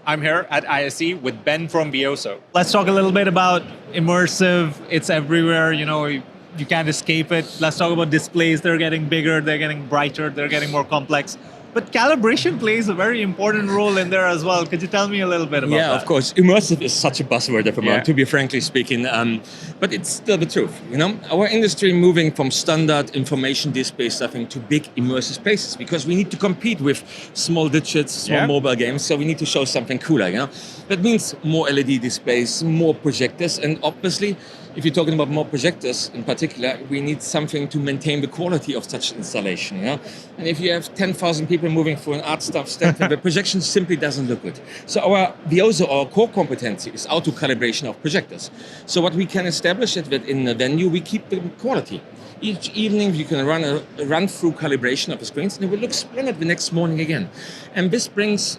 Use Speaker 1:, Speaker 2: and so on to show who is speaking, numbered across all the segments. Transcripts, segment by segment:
Speaker 1: I'm here at ISE with Ben from VIOSO.
Speaker 2: Let's talk a little bit about immersive. It's everywhere, you can't escape it. Let's talk about displays. They're getting bigger, they're getting brighter, they're getting more complex. But calibration plays a very important role in there as well. Could you tell me a little bit about that?
Speaker 3: Yeah, of course. Immersive is such a buzzword at the moment,
Speaker 1: Yeah.
Speaker 3: to be frankly speaking. But it's still the truth. Our industry moving from standard information display stuffing to big immersive spaces because we need to compete with small digits, small mobile games. So we need to show something cooler. That means more LED displays, more projectors, and obviously, if you're talking about more projectors in particular, we need something to maintain the quality of such installation. And if you have 10,000 people moving through an art stuff stand, the projection simply doesn't look good. So our VIOSO, our core competency, is auto-calibration of projectors. So what we can establish is that in the venue, we keep the quality. Each evening you can run a run-through calibration of the screens and it will look splendid the next morning again. And this brings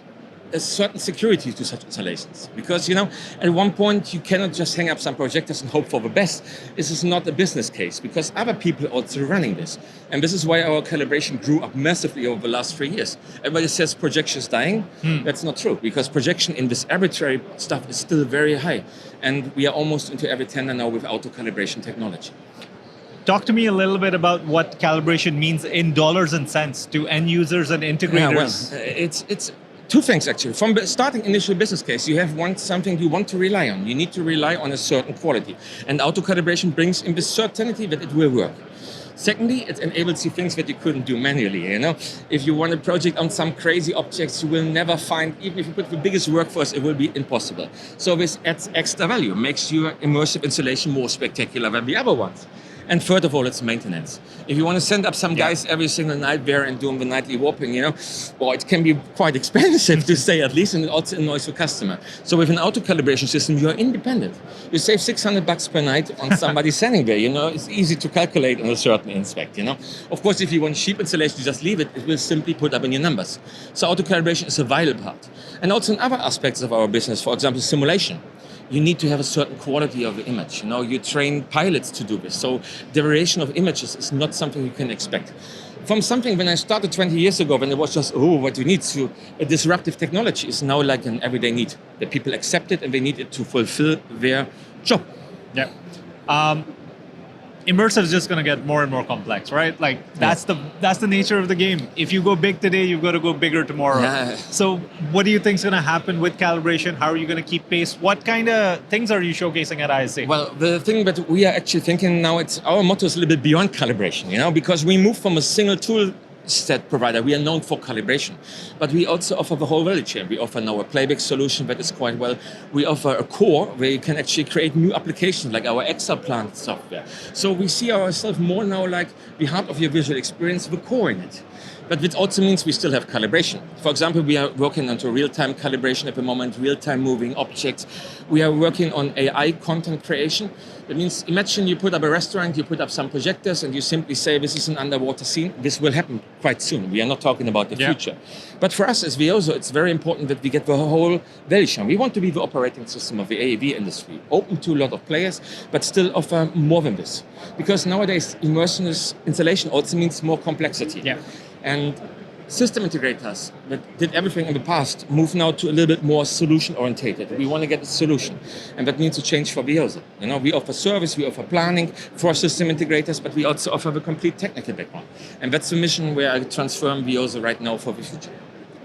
Speaker 3: a certain security to such installations. Because, at one point you cannot just hang up some projectors and hope for the best. This is not a business case because other people are also running this. And this is why our calibration grew up massively over the last 3 years. Everybody says projection is dying. That's not true because projection in this arbitrary stuff is still very high. And we are almost into every tender now with auto-calibration technology.
Speaker 2: Talk to me a little bit about what calibration means in dollars and cents to end users and integrators.
Speaker 3: Yeah, well, it's two things actually. From the starting initial business case, you have something you want to rely on. You need to rely on a certain quality. And auto-calibration brings in the certainty that it will work. Secondly, it enables you things that you couldn't do manually. If you want a project on some crazy objects, you will never find, even if you put the biggest workforce, it will be impossible. So this adds extra value, makes your immersive installation more spectacular than the other ones. And third of all, it's maintenance. If you want to send up some guys every single night there and doing the nightly warping, well, it can be quite expensive to say at least, and it also annoys the customer. So with an auto-calibration system, you are independent. You save $600 per night on somebody standing there. It's easy to calculate on a certain inspect. Of course, if you want cheap installation, you just leave it. It will simply put up in your numbers. So auto-calibration is a vital part. And also in other aspects of our business, for example, simulation. You need to have a certain quality of the image. You train pilots to do this. So the variation of images is not something you can expect. From something when I started 20 years ago, when it was just, what you need to, a disruptive technology is now like an everyday need. That people accept it and they need it to fulfill their job.
Speaker 2: Yeah. Immersive is just going to get more and more complex, right? Like that's the nature of the game. If you go big today, you've got to go bigger tomorrow.
Speaker 3: Yeah.
Speaker 2: So what do you think is going to happen with calibration? How are you going to keep pace? What kind of things are you showcasing at ISE?
Speaker 3: Well, the thing that we are actually thinking now, our motto is a little bit beyond calibration, because we move from a single tool set provider. We are known for calibration, but we also offer the whole value chain. We offer now a playback solution that is quite well. We offer a core where you can actually create new applications like our Exaplant software. So we see ourselves more now like the heart of your visual experience, the core in it. But it also means we still have calibration. For example, we are working on real-time calibration at the moment, real-time moving objects. We are working on AI content creation. That means, imagine you put up a restaurant, you put up some projectors, and you simply say, this is an underwater scene. This will happen quite soon. We are not talking about the future. But for us as VIOSO, it's very important that we get the whole value chain. We want to be the operating system of the AAV industry, open to a lot of players, but still offer more than this. Because nowadays, immersive installation also means more complexity.
Speaker 2: Yeah.
Speaker 3: And system integrators that did everything in the past move now to a little bit more solution-orientated. We want to get a solution, and that means a change for VIOSO. We offer service, we offer planning for system integrators, but we also offer the complete technical background. And that's the mission where I transform VIOSO right now for the future.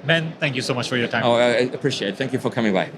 Speaker 2: Ben, thank you so much for your time.
Speaker 3: Oh, I appreciate it. Thank you for coming by.